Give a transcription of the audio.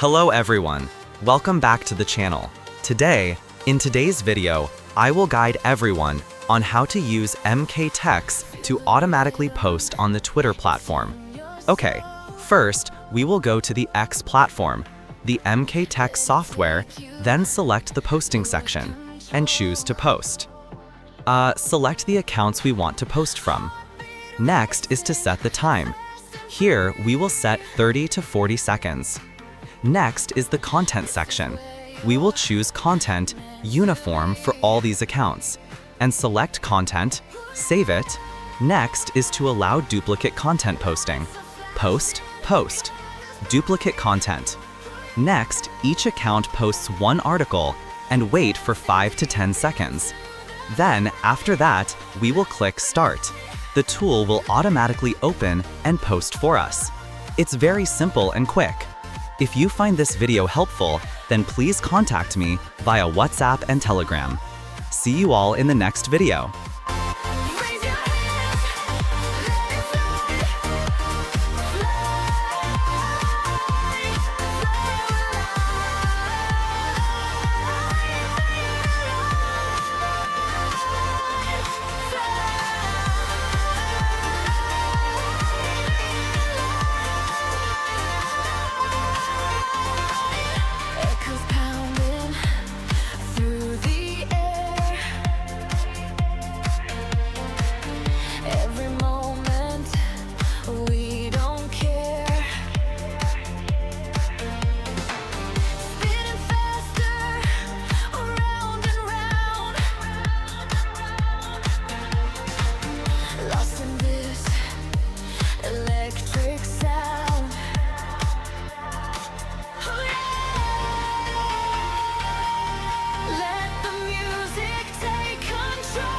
Hello everyone, welcome back to the channel. In today's video, I will guide everyone on how to use MK Text to automatically post on the Twitter platform. Okay, first we will go to the X platform, the MK Text software, then select the posting section and choose to post. Select the accounts we want to post from. Next is to set the time. Here we will set 30 to 40 seconds. Next is the content section. We will choose content uniform for all these accounts and select content, save it. Next is to allow duplicate content posting. Post, duplicate content. Next, each account posts one article and wait for 5 to 10 seconds. Then, after that, we will click Start. The tool will automatically open and post for us. It's very simple and quick. If you find this video helpful, then please contact me via WhatsApp and Telegram. See you all in the next video.